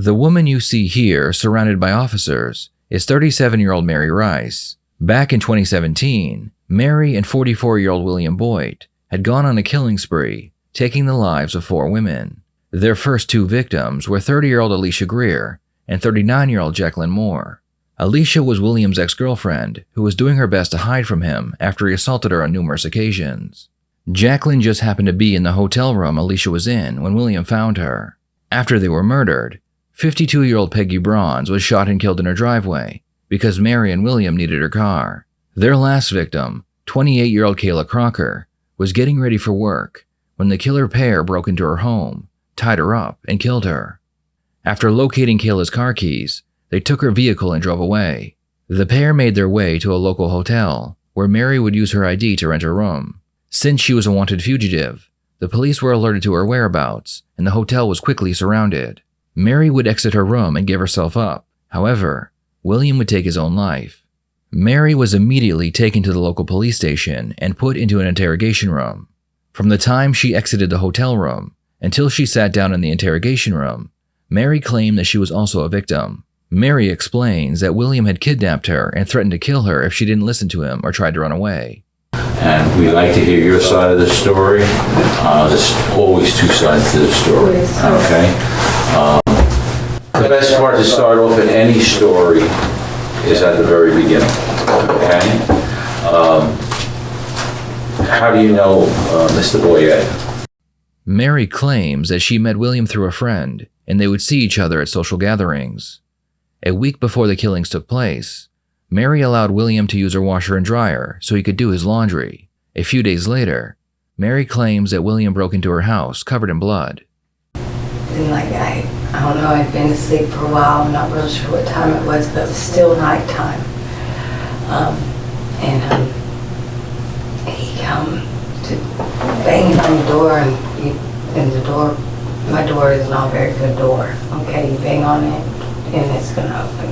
The woman you see here, surrounded by officers, is 37-year-old Mary Rice. Back in 2017, Mary and 44-year-old William Boyd had gone on a killing spree, taking the lives of 4 women. Their first 2 victims were 30-year-old Alicia Greer and 39-year-old Jacqueline Moore. Alicia was William's ex-girlfriend, who was doing her best to hide from him after he assaulted her on numerous occasions. Jacqueline just happened to be in the hotel room Alicia was in when William found her. After they were murdered, 52-year-old Peggy Bronze was shot and killed in her driveway because Mary and William needed her car. Their last victim, 28-year-old Kayla Crocker, was getting ready for work when the killer pair broke into her home, tied her up, and killed her. After locating Kayla's car keys, they took her vehicle and drove away. The pair made their way to a local hotel where Mary would use her ID to rent a room. Since she was a wanted fugitive, the police were alerted to her whereabouts, and the hotel was quickly surrounded. Mary would exit her room and give herself up. However, William would take his own life. Mary was immediately taken to the local police station and put into an interrogation room. From the time she exited the hotel room until she sat down in the interrogation room, Mary claimed that she was also a victim. Mary explains that William had kidnapped her and threatened to kill her if she didn't listen to him or tried to run away. And we'd like to hear your side of the story. There's always 2 sides to the story, okay? The best part to start off in any story is at the very beginning, okay? How do you know Mr. Boyd? Mary claims that she met William through a friend, and they would see each other at social gatherings. A week before the killings took place, Mary allowed William to use her washer and dryer so he could do his laundry. A few days later, Mary claims that William broke into her house covered in blood. And I don't know, I'd been asleep for a while. I'm not real sure what time it was, but it was still nighttime. He come to banging on the door, and the door, my door is not a very good door. Okay, you bang on it, and it's gonna open.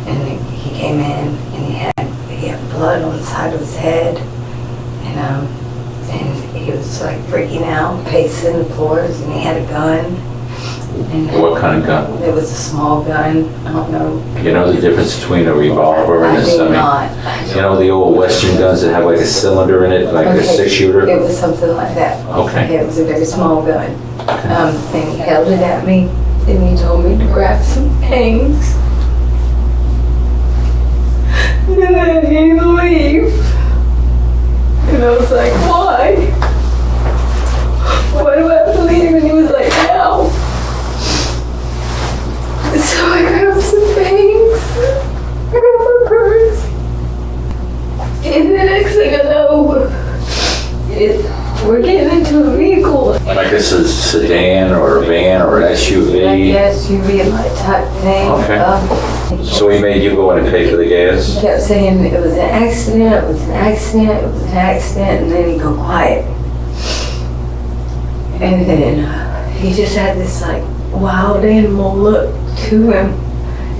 And he came in, and he had blood on the side of his head, and he was like freaking out, pacing the floors, and he had a gun. And What kind of gun? It was a small gun. I don't know. You know the difference between a revolver and I do not. You know the old Western guns that have like a cylinder in it, like a 6-shooter? It was something like that. Okay. It was a very small gun. And he held it at me, and he told me to grab some things. And then he'd leave. And I was like, why? Why do I have to leave? And he was like, no. So I grabbed some things. I grabbed my purse. And the next thing I know, we're getting into a vehicle. Like this is a sedan or a van or an SUV? Like SUV like type thing. Okay. So he made you go in and pay for the gas? He kept saying it was an accident, it was an accident, it was an accident, and then he'd go quiet. And then he just had this like wild animal look to him.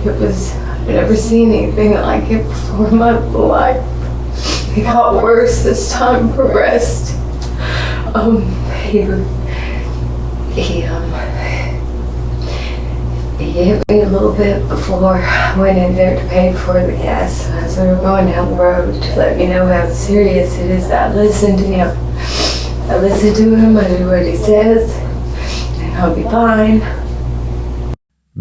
It was, I've never seen anything like it before in my life. It got worse as time progressed. He hit me a little bit before I went in there to pay for the gas as we were going down the road to let me know how serious it is. I listened to him. I listen to him, I do what he says, and I'll be fine.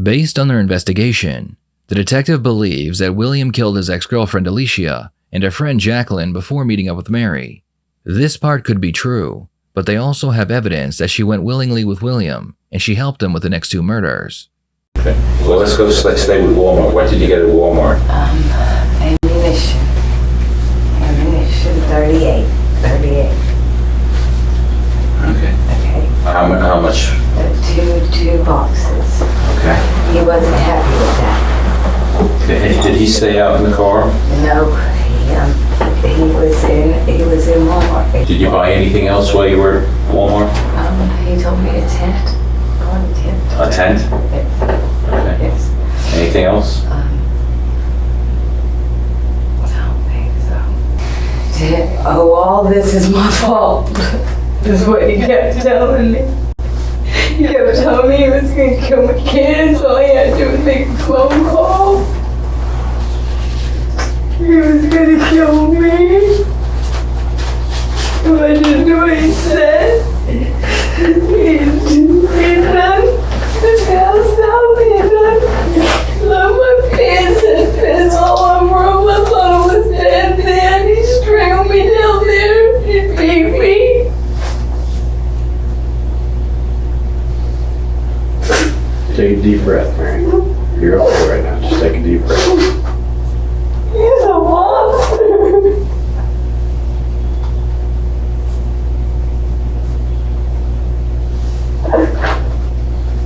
Based on their investigation, the detective believes that William killed his ex-girlfriend Alicia and her friend Jacqueline before meeting up with Mary. This part could be true, but they also have evidence that she went willingly with William and she helped him with the next 2 murders. Okay. Well, let's stay with Walmart. What did you get at Walmart? Ammunition, 38. Okay. Okay. How much? Two boxes. Okay. He wasn't happy with that. Okay. Did he stay out in the car? No, he was in Walmart. Did you buy anything else while you were at Walmart? He told me a tent. I want a tent. A tent? Okay. Yes. Anything else? I don't think so. Oh, all this is my fault. Is what he kept telling me. He kept telling me he was going to kill my kids. All he had to do was make a phone call. He was going to kill me if I didn't do what he said. He done his house out. He done left my pants and piss all over him. I thought I was dead then. He strangled me down there. He beat me. Take a deep breath, Mary. You're okay right now. Just take a deep breath. He's a monster.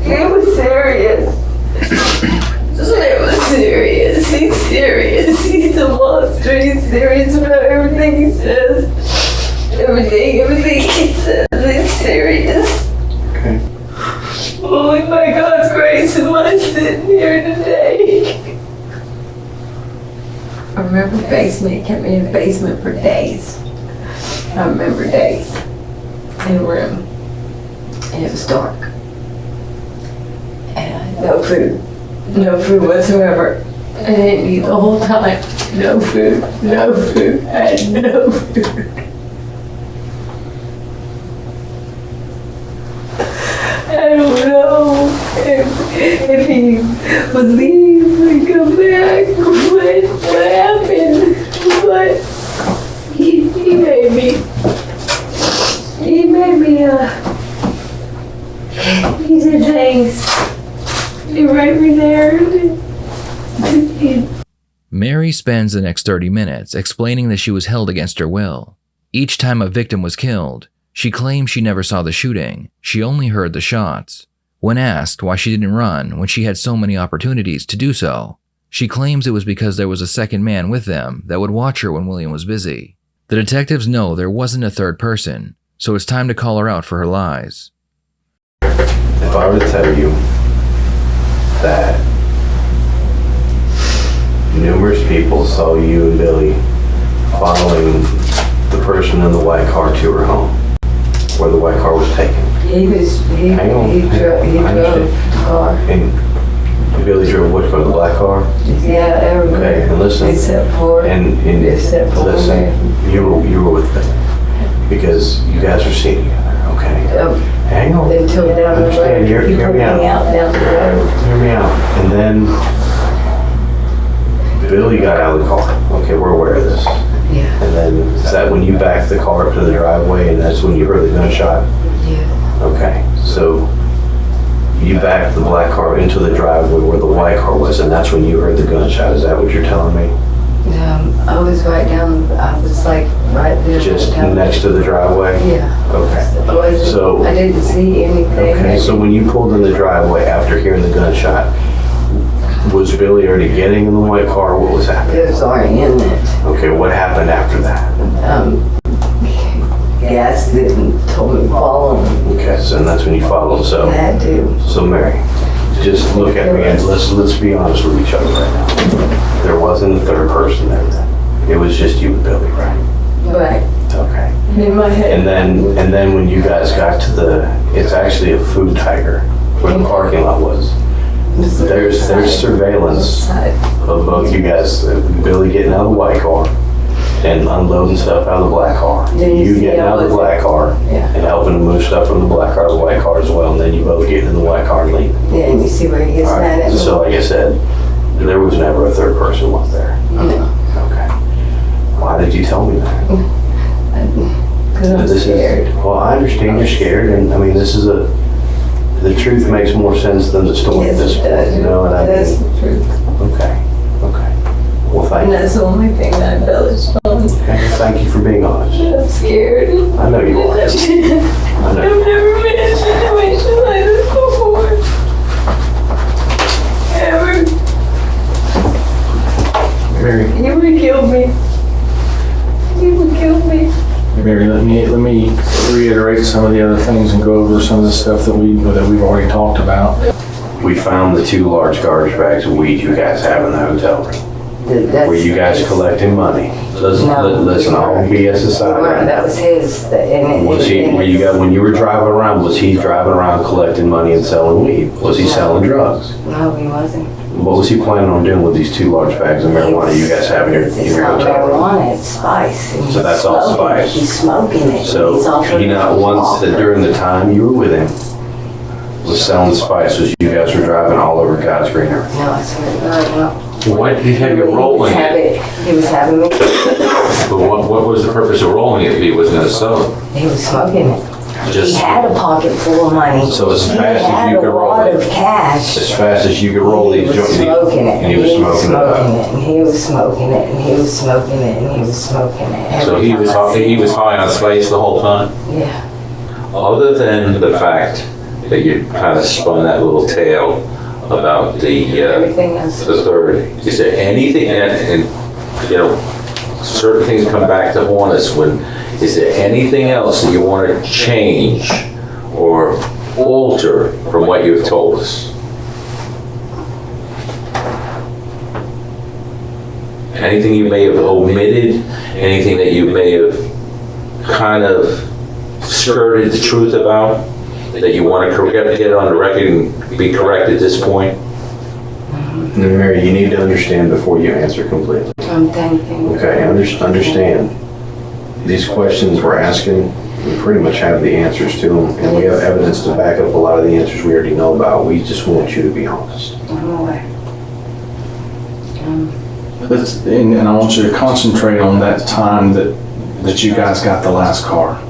He was serious. It was serious. He's serious. He's a monster. He's serious about everything he says. Everything he says. He's serious. Okay. Only by God's grace am I sitting here today. I remember the basement. He kept me in the basement for days. I remember days in a room. And it was dark. And I had no food. No food whatsoever. I didn't eat the whole time. No food. No food. I had no food. I don't know if he would leave and come back, what happened, but he made me, he did things, he right me there. Mary spends the next 30 minutes explaining that she was held against her will. Each time a victim was killed, she claimed she never saw the shooting. She only heard the shots. When asked why she didn't run when she had so many opportunities to do so, she claims it was because there was a second man with them that would watch her when William was busy. The detectives know there wasn't a third person, so it's time to call her out for her lies. If I were to tell you that numerous people saw you and Billy following the person in the white car to her home, where the white car was taken. He Hang on. drove I the understand. car. And Billy drove what car? The black car? Yeah, everybody. Okay, and listen. Except for And listen, you were with them because you guys are seeing each other, okay? Hang on. Until down the road. Understand, hear He me put me out. out down the road. Hear me out. And then Billy got out of the car. Okay, we're aware of this. Yeah, And then is that when you backed the car up to the driveway and that's when you heard the gunshot? yeah. Okay, so you backed the black car into the driveway where the white car was and that's when you heard the gunshot. Is that what you're telling me? I was right down, I was like right there. Just down. next to the driveway? Yeah. Okay. So- I didn't see anything. Okay, so when you pulled in the driveway after hearing the gunshot, was Billy already getting in the white car? What was happening? It was already in it. Okay, what happened after that? Gas didn't told me to follow him. Okay, so that's when you followed. I So, had to. so Mary, just look at me and let's be honest with each other right now. There wasn't a third person there then. It was just you and Billy, right? But Okay. in my head. And then when you guys got to it's actually a food tiger where the parking lot was. There's surveillance of both you guys, Billy getting out of the white car and unloading stuff out of the black car. Then you You see getting I out of the was- black car Yeah. and helping to move stuff from the black car to the white car as well, and then you both getting in the white car and leaving. Yeah, and you see where he gets All mad right. at me. So like I said, there was never a third person was there. No, Okay. Why did you tell me that? because I'm scared. Well, I understand you're scared, and I mean, the truth makes more sense than the story at Yes, this it point, does. you know what I That's mean? the truth. Okay, okay. Well, thank And you. that's the only thing that I embellished on. Okay, thank you for being honest. I'm scared. I know you are. I I've know. never been in a situation like this before. Ever. Mary, He would kill me. He would kill me. Mary, let me reiterate some of the other things and go over some of the stuff that we've already talked about. We found the 2 large garbage bags of weed you guys have in the hotel room. Were you guys collecting money? Listen, all BS aside. That was his. When you were driving around, was he driving around collecting money and selling weed? Was he selling drugs? No, he wasn't. What was he planning on doing with these 2 large bags of marijuana you guys have in your It's not hotel room? marijuana, it's spice. And So that's all spice. He's smoking it. So he not once that during the time you were with him was selling spice as you guys were driving all over God's green earth. No, I swear to God, no. Why did he have you rolling it? He was having me. But what was the purpose of rolling it if he wasn't gonna sell it? He was smoking it. He Just had a pocket full of money. So as fast as you could roll He had a lot it. of cash. As fast as you could roll He these was joints. smoking it. And he was smoking it up. And he was smoking it. And he was smoking it. And he was smoking it. so Every he was time I see he was him. high on spice the whole time. Yeah. Other than the fact that you kind of spun that little tale about the Everything else. the third, is there anything and you know certain things come back to haunt us when is there anything else that you want to change or alter from what you've told us? Anything you may have omitted, anything that you may have kind of skirted the truth about that you want to get on the record and be correct at this point? And Mary, you need to understand before you answer completely. I'm thinking. Okay, understand. These questions we're asking, we pretty much have the answers to them, and we have evidence to back up a lot of the answers we already know about. We just want you to be honest. I'm aware. And I want you to concentrate on that time that you guys got the last car.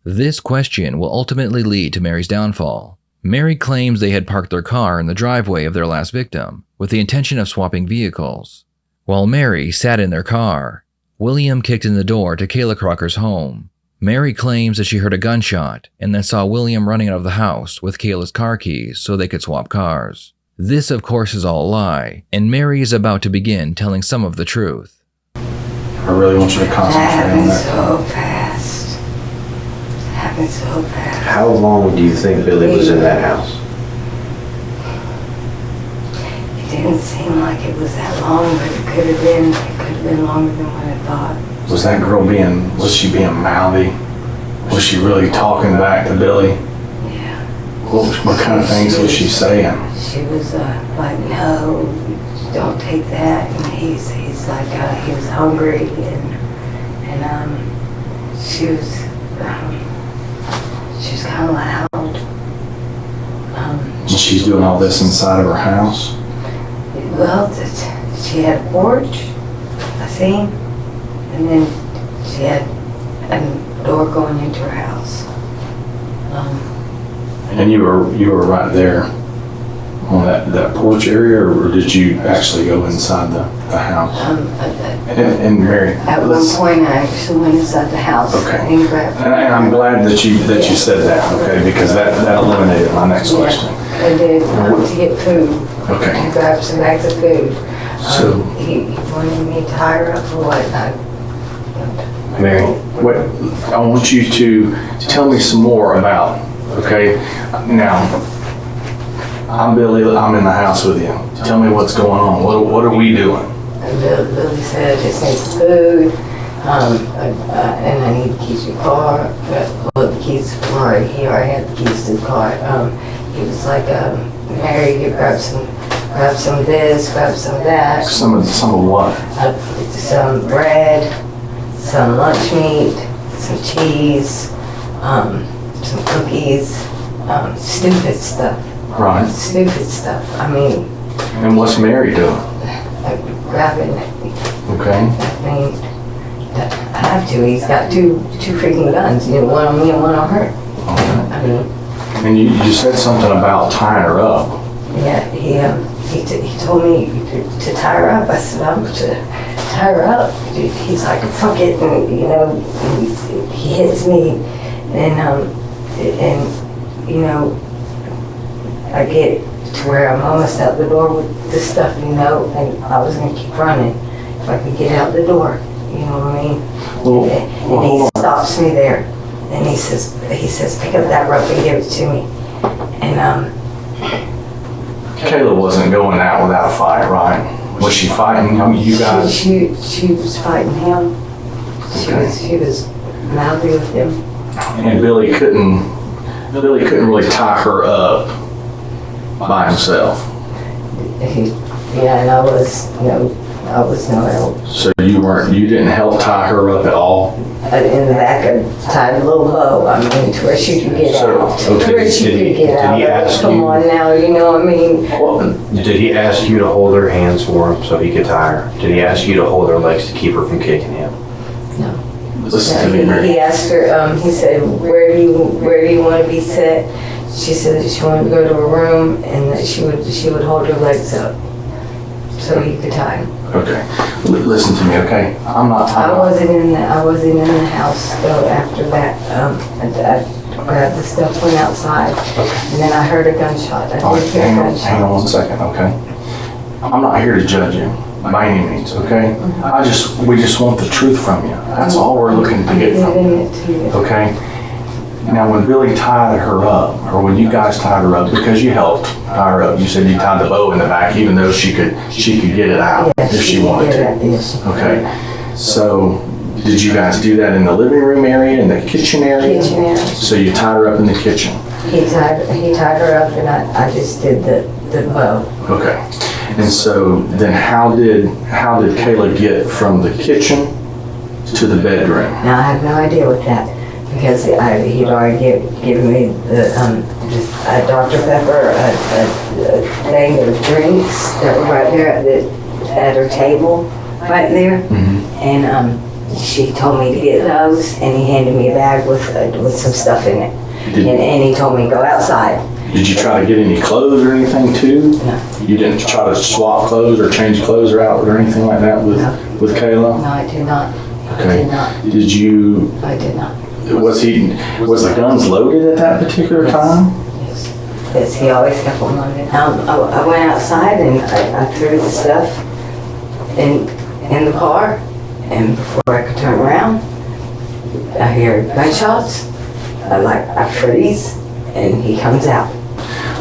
This question will ultimately lead to Mary's downfall. Mary claims they had parked their car in the driveway of their last victim with the intention of swapping vehicles. While Mary sat in their car, William kicked in the door to Kayla Crocker's home. Mary claims that she heard a gunshot and then saw William running out of the house with Kayla's car keys so they could swap cars. This, of course, is all a lie, and Mary is about to begin telling some of the truth. I really want you to It concentrate on happened that. so fast. It happened so fast. How long do you think Billy was in that house? It didn't seem like it was that long, but it could have been longer than what I thought. Was that girl was she being mouthy? Was she really talking back to Billy? Yeah. What kind of things was she saying? She was like, no, don't take that. And he's like, he was hungry and she was kind of loud. And she's doing all this inside of her house? Well, she had a porch, I think, and then she had a door going into her house. And you were right there on that porch area, or did you actually go inside the house? And Mary, At one point, I actually went inside the house Okay. and grabbed. and I'm glad that you said that, okay, because that eliminated my next question. I did to get food. Okay. And grab some bags of food. So- He wanted me to tie her up for what? Mary? What I want you to tell me some more about, okay? Now, I'm Billy, I'm in the house with you. Tell me what's going on. What are we doing? And Lily said, I just need some food, and I need the keys to the car. Well, the keys to the car, he already had the keys to the car. He was like, Mary, you grab some of this, grab some of that. Some of what? Some bread, some lunch meat, some cheese, some cookies, stupid stuff. Right. Stupid stuff. I mean, And what's Mary doing? grabbing it. Okay. I mean, I have to. He's got two freaking guns. You know, one on me and one on her. I mean, And you said something about tying her up. yeah. He told me to tie her up. I said, I'm to tie her up. He's like, fuck it, and you know, he hits me, and you know, I get to where I'm almost out the door with this stuff, you know, and I was gonna keep running if I could get out the door. You know what I mean? Well, And hold he on. stops me there, and he says, pick up that rope and give it to me. And Kayla wasn't going out without a fight, right? Was she fighting you guys? She was fighting him. She was mouthy with him. And Billy couldn't really tie her up by himself. Yeah, and I was no help. So you didn't help tie her up at all? In the back, I tied a little bow, I mean, to where she could get out. To where she could get out. Did he ask Come you? on now, you know what I mean? Did he ask you to hold her hands for him so he could tie her? Did he ask you to hold her legs to keep her from kicking him? No. Listen to me, Mary. He asked her, he said, where do you want to be set? She said that she wanted to go to a room and that she would hold her legs up so he could tie them. Okay. Listen to me, okay? I'm not I tying. wasn't in the house though after that. I grabbed the stuff, went outside, and then I heard a gunshot. All right, did hear a hang gunshot. on 1 second, okay? I'm not here to judge you by any means, okay? We just want the truth from you. That's all we're looking to I'm get from you, giving it to you. okay? Now, when Billy tied her up, or when you guys tied her up, because you helped tie her up, you said you tied the bow in the back, even though she could get it out Yes, if she wanted did to. it, yes, she did. Okay, so did you guys do that in the living room area, in the kitchen area? Kitchen area. So you tied her up in the kitchen? He tied her up and I just did the bow. Okay. And so then how did Kayla get from the kitchen to the bedroom? Now I have no idea what that, because he'd already given me just a Dr. Pepper, a thing of drinks that were right there at her table, right there. And she told me to get those, and he handed me a bag with some stuff in it. And he told me to go outside. Did you try to get any clothes or anything too? No. You didn't try to swap clothes or change clothes or out or anything like that with Kayla? No, I did not. Okay. I did not. Did you, I did not. was the guns loaded at that particular time? Yes, he always kept them loaded. I went outside and I threw the stuff in the car, and before I could turn around, I hear gunshots. I freeze, and he comes out.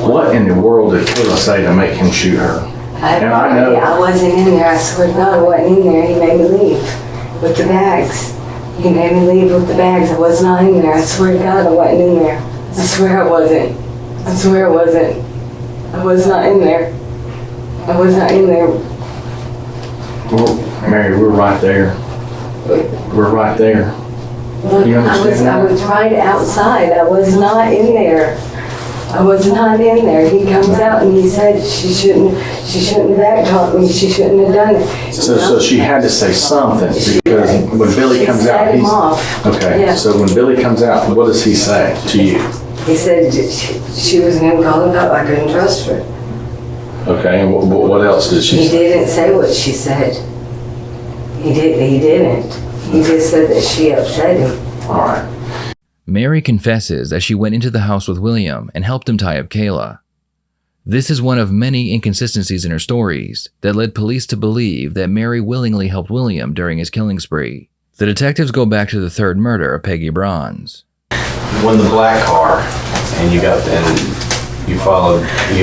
What in the world did Kayla say to make him shoot her? I have And no I know- idea. I wasn't in there. I swear to God, I wasn't in there. He made me leave with the bags. He made me leave with the bags. I was not in there. I swear to God, I wasn't in there. I swear I wasn't. I swear I wasn't. I was not in there. I was not in there. Well, Mary, we're right there. We're right there. Look, You understand I was right outside. I was not in there. I was not in there. He comes out and he said she shouldn't have backtalked me. She shouldn't have done it. So she had to say something because when Billy comes out, Set him he's... off. Okay, Yeah. so when Billy comes out, what does he say to you? He said she was going to call him up. I couldn't trust her. Okay, and what else did she He say? didn't say what she said. He didn't. He just said that she upset him. All right. Mary confesses that she went into the house with William and helped him tie up Kayla. This is one of many inconsistencies in her stories that led police to believe that Mary willingly helped William during his killing spree. The detectives go back to the third murder of Peggy Bronze. When the black car, and you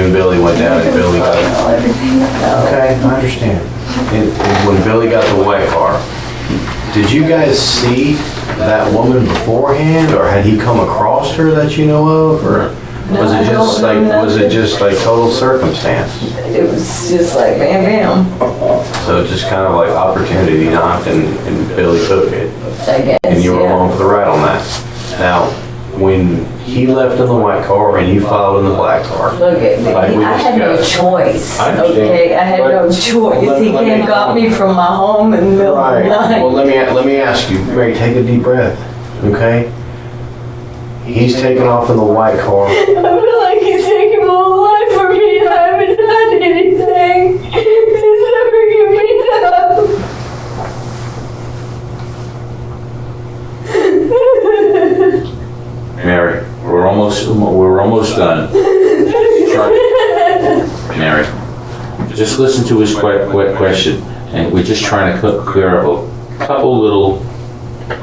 and Billy went down and Billy got it. Okay, I understand. And when Billy got the white car, did you guys see that woman beforehand, or had he come across her that you know of, or was it just like total circumstance? It was just like bam, bam. So just kind of like opportunity knocked and Billy took it, I guess. and you were along for the ride on that. Now, when he left in the white car and you followed in the black car, Look at me. Like we I had no discussed. choice. I understand. Okay, I had no But choice. He let me- came and got me from my home in the middle of the right? night. Well, let me ask you, Mary. Take a deep breath, okay? He's taking off in the white car. I feel like he's taking my whole life from me. I haven't done anything. He's never given me up. Mary, we're almost done. Mary, just listen to his question, and we're just trying to clear up a couple little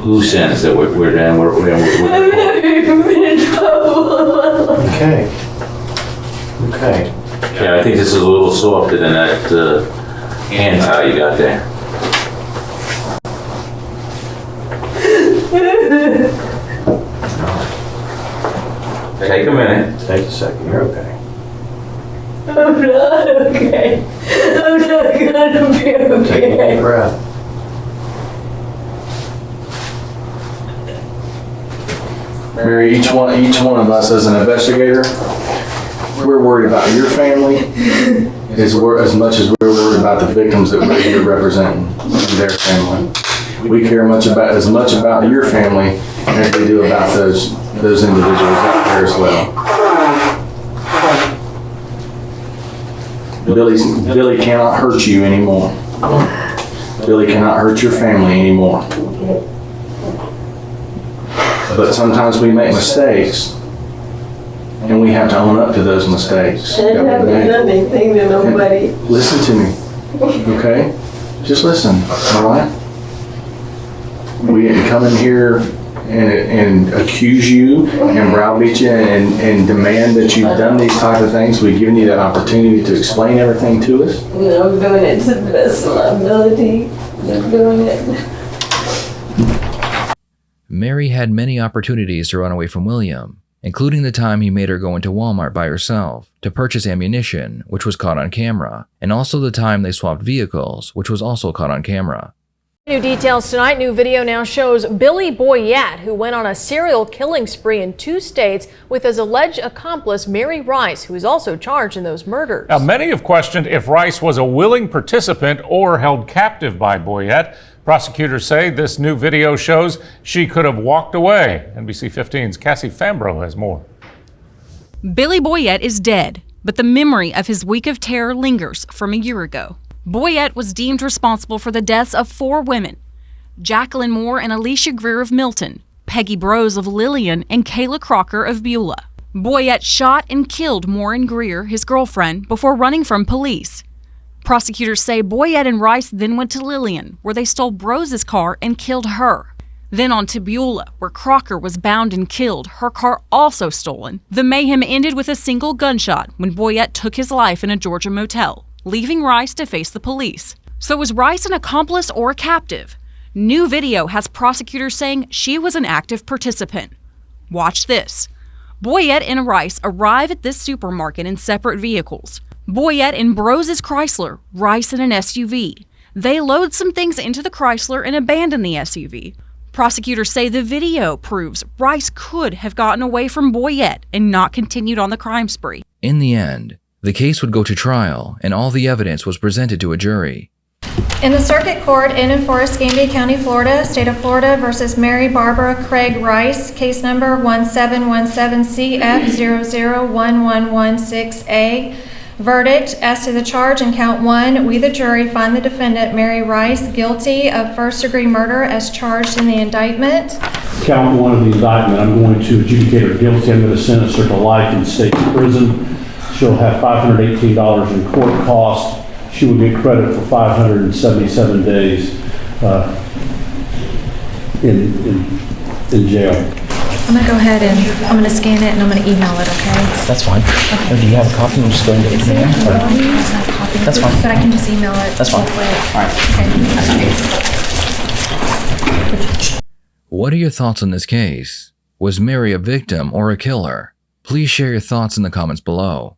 loose ends that we're I've never even been in trouble. Okay. Okay. Yeah, I think this is a little softer than that hand towel you got there? Take a minute. Take a second, you're okay. I'm not okay. I'm not gonna be Take a deep okay. breath. Mary, each one of us as an investigator, we're worried about your family as much as we're worried about the victims that we're here representing and their family. We care as much about your family as we do about those individuals out there as well. Billy cannot hurt you anymore. Billy cannot hurt your family anymore. But sometimes we make mistakes, and we have to own up to those mistakes. I haven't done anything to nobody. Listen to me, okay? Just listen, all right? We didn't come in here and accuse you and browbeat you and demand that you've done these type of things. We've given you that opportunity to explain everything to us. I'm doing it to the best of my ability. I'm doing it. Mary had many opportunities to run away from William, including the time he made her go into Walmart by herself to purchase ammunition, which was caught on camera, and also the time they swapped vehicles, which was also caught on camera. New details tonight. New video now shows Billy Boyette, who went on a serial killing spree in 2 states with his alleged accomplice Mary Rice, who is also charged in those murders. Now, many have questioned if Rice was a willing participant or held captive by Boyette. Prosecutors say this new video shows she could have walked away. NBC 15's Cassie Fambro has more. Billy Boyette is dead, but the memory of his week of terror lingers from a year ago. Boyette was deemed responsible for the deaths of 4 women: Jacqueline Moore and Alicia Greer of Milton, Peggy Brose of Lillian, and Kayla Crocker of Beulah. Boyette shot and killed Moore and Greer, his girlfriend, before running from police. Prosecutors say Boyette and Rice then went to Lillian, where they stole Brose's car and killed her. Then on to Beulah, where Crocker was bound and killed, her car also stolen. The mayhem ended with a single gunshot when Boyette took his life in a Georgia motel, leaving Rice to face the police. So was Rice an accomplice or a captive? New video has prosecutors saying she was an active participant. Watch this. Boyette and Rice arrive at this supermarket in separate vehicles. Boyette in Brose's Chrysler, Rice in an SUV. They load some things into the Chrysler and abandon the SUV. Prosecutors say the video proves Rice could have gotten away from Boyette and not continued on the crime spree. In the end, the case would go to trial and all the evidence was presented to a jury. In the Circuit Court in and for Escambia County, Florida, State of Florida versus Mary Barbara Craig Rice, case number 1717CF001116A. Verdict: as to the charge in count 1, we the jury find the defendant Mary Rice guilty of first-degree murder as charged in the indictment. Count 1 of the indictment, I'm going to adjudicate her guilty. I'm going to sentence her to life in state prison. She'll have $518 in court costs. She will get credit for 577 days in jail. I'm going to go ahead and I'm going to scan it and I'm going to email it, okay? That's fine. Okay. Or do you have a copy? I'm just going to get it from there. That's fine. But I can just email it. That's fine. All right. Okay. What are your thoughts on this case? Was Mary a victim or a killer? Please share your thoughts in the comments below.